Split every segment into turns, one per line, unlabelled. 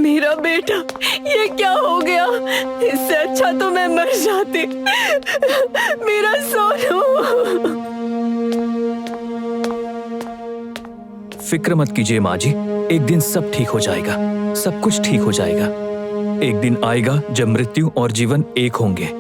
मेरा बेटा, ये क्या हो गया? इससे अच्छा तो मैं मर जाती। मेरा सोनू।
फिक्र मत कीजिए माँ जी, एक दिन सब ठीक हो जाएगा, सब कुछ ठीक हो जाएगा। एक दिन आएगा जब मृत्यु और जीवन एक होंगे।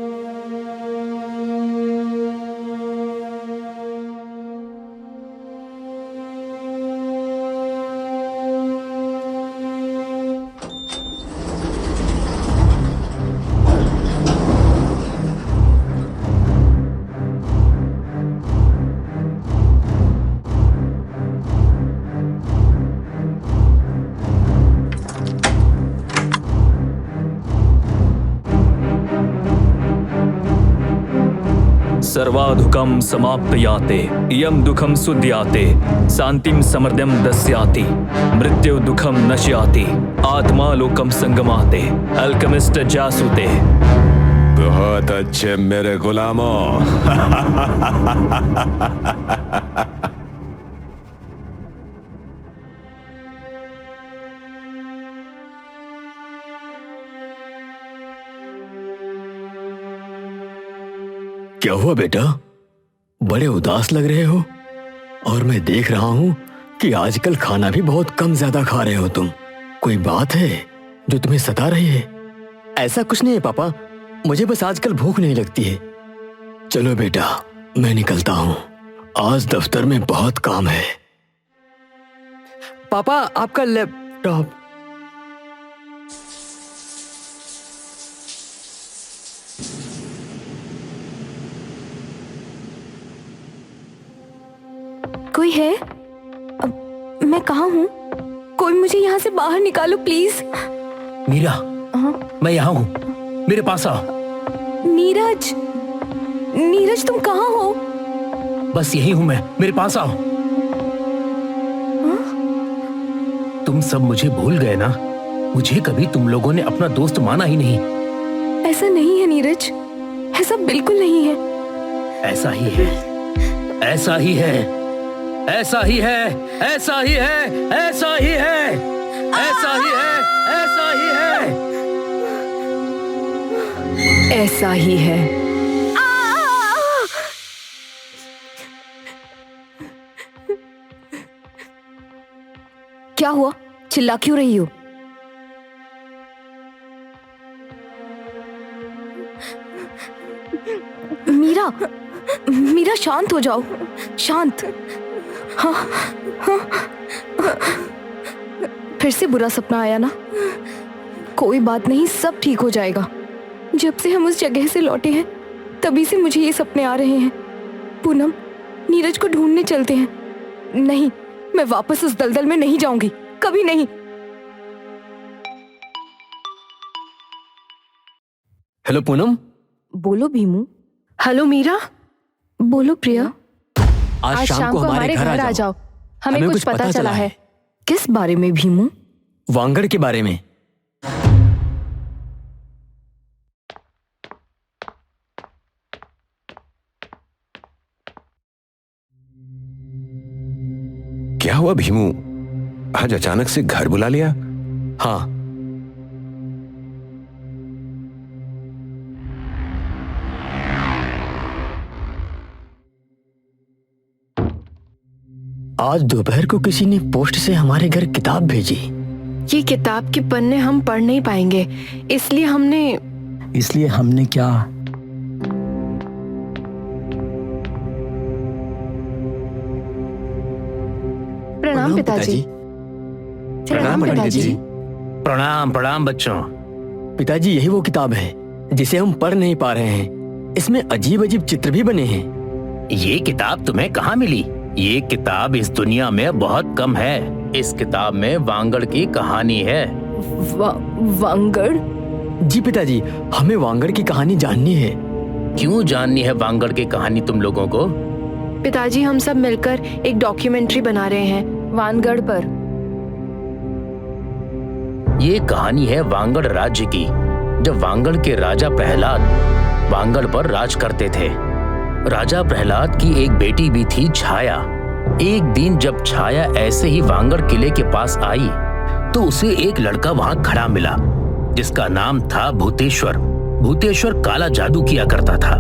सर्वाधुकं समाप्तयाते यम दुखम सुद्याते शांतिम समृद्धम दस्याति मृत्यु दुखम नश्याति आत्मा लोकम संगमाते। अल्केमिस्ट जासूते।
बहुत अच्छे मेरे गुलामों।
क्या हुआ बेटा, बड़े उदास लग रहे हो? और मैं देख रहा हूँ कि आजकल खाना भी बहुत कम ज्यादा खा रहे हो तुम। कोई बात है जो तुम्हें सता रही है? ऐसा कुछ नहीं है पापा, मुझे बस आजकल भूख नहीं लगती है। चलो बेटा, मैं निकलता हूँ, आज दफ्तर में बहुत काम है। पापा, आपका लैपटॉप।
कोई है? मैं कहाँ हूँ? कोई मुझे यहाँ से बाहर निकालो प्लीज।
मीरा, मैं यहाँ हूँ, मेरे पास आओ।
नीरज, नीरज तुम कहाँ हो?
बस यही हूँ मैं, मेरे पास आओ। तुम सब मुझे भूल गए ना? मुझे कभी तुम लोगों ने अपना दोस्त माना ही नहीं।
ऐसा नहीं है नीरज, ऐसा बिल्कुल नहीं है।
ऐसा ही है, ऐसा ही है, ऐसा ही है, ऐसा ही है, ऐसा ही है, ऐसा ही है, ऐसा ही है,
ऐसा ही है। क्या हुआ? चिल्ला क्यों रही हो? मीरा, मीरा शांत हो जाओ, शांत। हाँ, हाँ। फिर से बुरा सपना आया ना? कोई बात नहीं, सब ठीक हो जाएगा। जब से हम उस जगह से लौटे हैं तभी से मुझे ये सपने आ रहे हैं। पूनम, नीरज को ढूंढने चलते हैं। नहीं, मैं वापस उस दलदल में नहीं जाऊंगी, कभी नहीं।
हेलो पूनम।
बोलो भीमू।
हेलो मीरा।
बोलो प्रिया।
आज शाम को हमारे घर आ जाओ,
हमें कुछ पता चला है।
किस बारे में भीमू?
वांगड़ के बारे में।
क्या हुआ भीमू, आज अचानक से घर बुला लिया?
हाँ, आज दोपहर को किसी ने पोस्ट से हमारे घर किताब भेजी।
ये किताब के पन्ने हम पढ़ नहीं पाएंगे, इसलिए हमने
क्या?
प्रणाम पिताजी।
प्रणाम
पिताजी।
प्रणाम प्रणाम बच्चों।
पिताजी, यही वो किताब है जिसे हम पढ़ नहीं पा रहे हैं। इसमें अजीब अजीब चित्र भी बने हैं।
ये किताब तुम्हें कहाँ मिली? ये किताब इस दुनिया में बहुत कम है। इस किताब में वांगड़ की कहानी है।
वांगड़?
जी पिताजी, हमें वांगड़ की कहानी जाननी है।
क्यों जाननी है वांगड़ की कहानी तुम लोगों को?
पिताजी, हम सब मिलकर एक डॉक्यूमेंट्री बना रहे हैं वानगढ़ पर।
ये कहानी है वांगड़ राज्य की, जब वांगड़ के राजा प्रहलाद वांगड़ पर राज करते थे। राजा प्रहलाद की एक बेटी भी थी, छाया। एक दिन जब छाया ऐसे ही वांगड़ किले के पास आई तो उसे एक लड़का वहां खड़ा मिला जिसका नाम था भूतेश्वर। भूतेश्वर काला जादू किया करता था।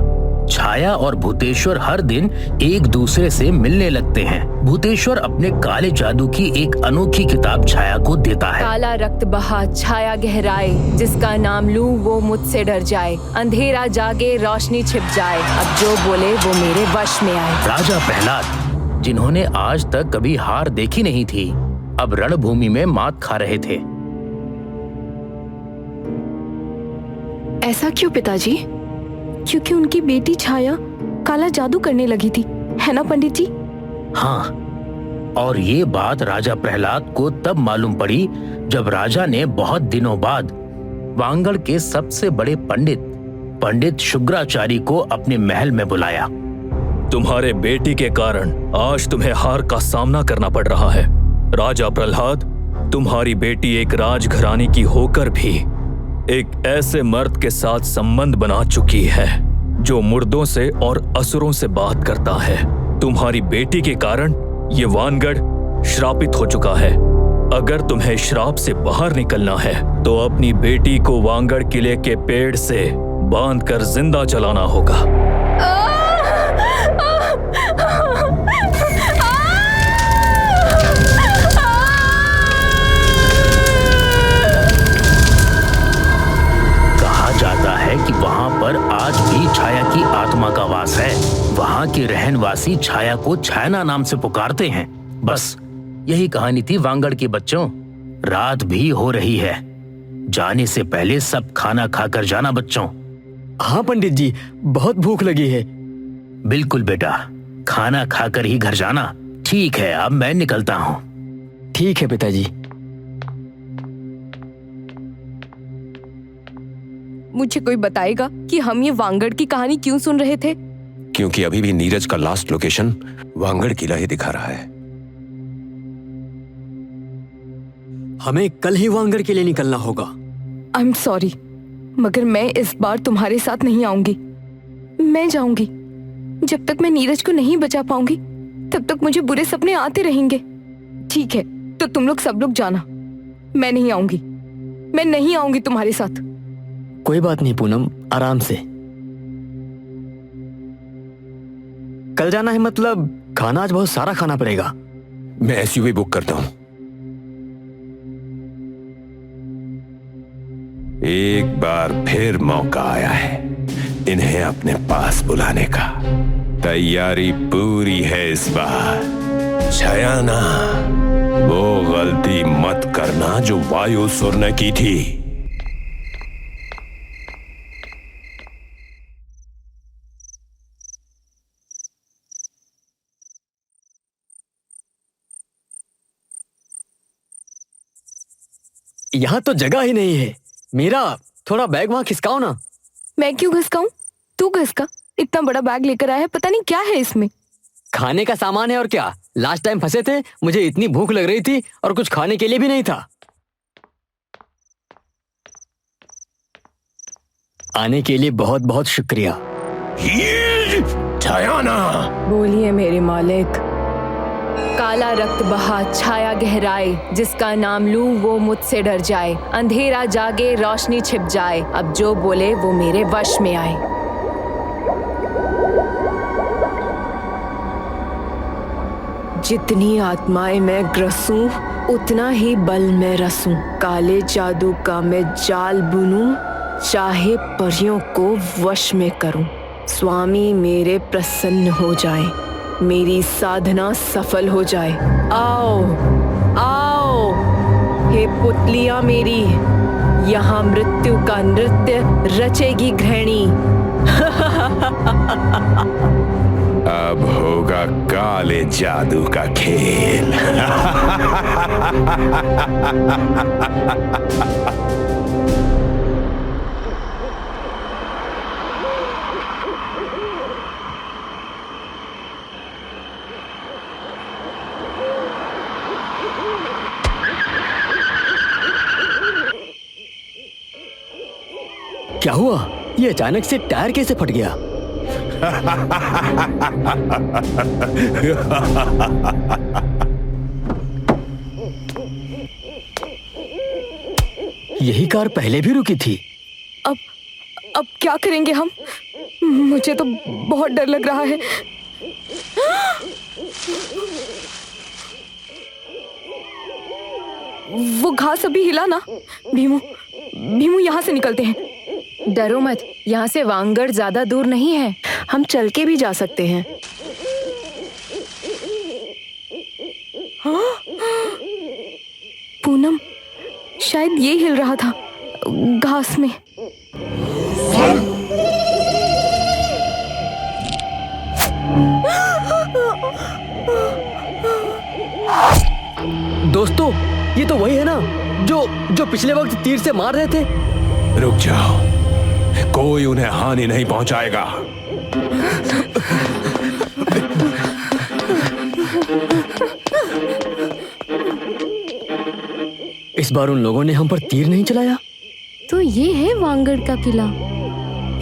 छाया और भूतेश्वर हर दिन एक दूसरे से मिलने लगते हैं। भूतेश्वर अपने काले जादू की एक अनोखी किताब छाया को देता है।
काला रक्त बहा छाया गहराए, जिसका नाम लूं वो मुझसे डर जाए। अंधेरा जागे रोशनी छिप जाए, अब जो बोले वो मेरे वश में आए।
राजा प्रहलाद, जिन्होंने आज तक कभी हार देखी नहीं थी, अब रणभूमि में मात खा रहे थे।
ऐसा क्यों पिताजी?
क्योंकि उनकी बेटी छाया काला जादू करने लगी थी, है ना पंडित जी?
हाँ, और ये बात राजा प्रहलाद को तब मालूम पड़ी जब राजा ने बहुत दिनों बाद वांगड़ के सबसे बड़े पंडित शुक्राचार्य को अपने महल में बुलाया।
तुम्हारे बेटी के कारण आज तुम्हें हार का सामना करना पड़ रहा है। राजा प्रहलाद, तुम्हारी बेटी एक राजघराने की होकर भी एक ऐसे मर्द के साथ संबंध बना चुकी है जो मुर्दों से और असुरों से बात करता है। तुम्हारी बेटी के कारण ये वानगढ़ श्रापित हो चुका है। अगर तुम्हें श्राप से बाहर निकलना है तो अपनी बेटी को वानगढ़ किले के पेड़ से बांधकर जिंदा जलाना होगा।
कि वहां पर आज भी छाया की आत्मा का वास है। वहां के रहनवासी छाया को छायना नाम से पुकारते हैं। बस यही कहानी थी वांगड़ के बच्चों। रात भी हो रही है, जाने से पहले सब खाना खाकर जाना बच्चों।
हाँ पंडित जी, बहुत भूख लगी है।
बिल्कुल बेटा, खाना खाकर ही घर जाना। ठीक है, अब मैं निकलता हूँ।
ठीक है पिताजी।
मुझे कोई बताएगा कि हम ये वांगड़ की कहानी क्यों सुन रहे थे?
क्योंकि अभी भी नीरज का लास्ट लोकेशन वांगड़ किला ही दिखा रहा है।
हमें कल ही वांगड़ के लिए निकलना होगा।
आई एम सॉरी, मगर मैं इस बार तुम्हारे साथ नहीं आऊंगी। मैं जाऊंगी। जब तक मैं नीरज को नहीं बचा पाऊंगी तब तक मुझे बुरे सपने आते रहेंगे। ठीक है, तो तुम लोग सब लोग जाना। मैं नहीं आऊंगी। मैं नहीं आऊंगी तुम्हारे साथ।
कोई बात नहीं पूनम, आराम से। कल जाना है मतलब खाना आज बहुत सारा खाना पड़ेगा।
मैं एसयूवी बुक करता हूं। एक बार फिर मौका आया है इन्हें अपने पास बुलाने का। तैयारी पूरी है इस बार। छायाना, वो गलती मत करना जो वायुसुर ने की थी।
यहाँ तो जगह ही नहीं है। मीरा, थोड़ा बैग वहां खिसकाओ ना।
मैं क्यों घसकाऊं? तू घसका। इतना बड़ा बैग लेकर आया है, पता नहीं क्या है इसमें।
खाने का सामान है और क्या। लास्ट टाइम फंसे थे, मुझे इतनी भूख लग रही थी और कुछ खाने के लिए भी नहीं था। आने के लिए बहुत बहुत शुक्रिया।
छायाना,
बोलिए मेरे मालिक। काला रक्त बहा छाया गहराए, जिसका नाम लूं वो मुझसे डर जाए। अंधेरा जागे रोशनी छिप जाए, अब जो बोले वो मेरे वश में आए। जितनी आत्माएं मैं ग्रसूं उतना ही बल मैं रसूं। काले जादू का मैं जाल बुनूं, चाहे परियों को वश में करूं। स्वामी मेरे प्रसन्न हो जाए, मेरी साधना सफल हो जाए। आओ आओ हे पुतलियां मेरी, यहाँ मृत्यु का नृत्य रचेगी गृहिणी।
अब होगा काले जादू का खेल।
क्या हुआ? ये अचानक से टायर कैसे फट गया? यही कार पहले भी रुकी थी।
अब क्या करेंगे हम? मुझे तो बहुत डर लग रहा है। वो घास अभी हिला ना? भीमू यहाँ से निकलते हैं।
डरो मत, यहाँ से वांगड़ ज्यादा दूर नहीं है, हम चल के भी जा सकते हैं।
पूनम, शायद ये हिल रहा था घास में।
दोस्तों, ये तो वही है ना जो पिछले वक्त तीर से मार रहे थे।
रुक जाओ, कोई उन्हें हानि नहीं पहुंचाएगा।
इस बार उन लोगों ने हम पर तीर नहीं चलाया।
तो ये है वांगड़ का किला।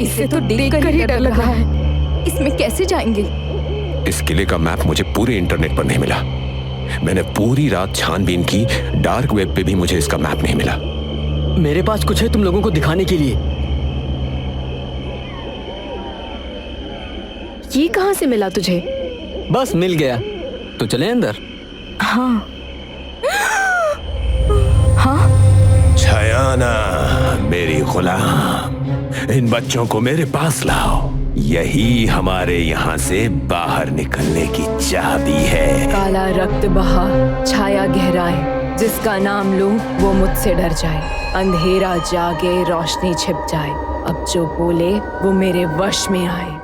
इससे तो देखकर ही डर लग रहा है। इसमें कैसे जाएंगे?
इस किले का मैप मुझे पूरे इंटरनेट पर नहीं मिला। मैंने पूरी रात छानबीन की, डार्क वेब पे भी मुझे इसका मैप नहीं मिला।
मेरे पास कुछ है तुम लोगों को दिखाने के लिए।
ये कहाँ से मिला तुझे?
बस मिल गया, तो चले अंदर।
हाँ।
छयाना मेरी गुलाम, इन बच्चों को मेरे पास लाओ। यही हमारे यहाँ से बाहर निकलने की चाबी है।
काला रक्त बहा, छाया गहराए, जिसका नाम लूं वो मुझसे डर जाए। अंधेरा जागे, रोशनी छिप जाए, अब जो बोले वो मेरे वश में आए।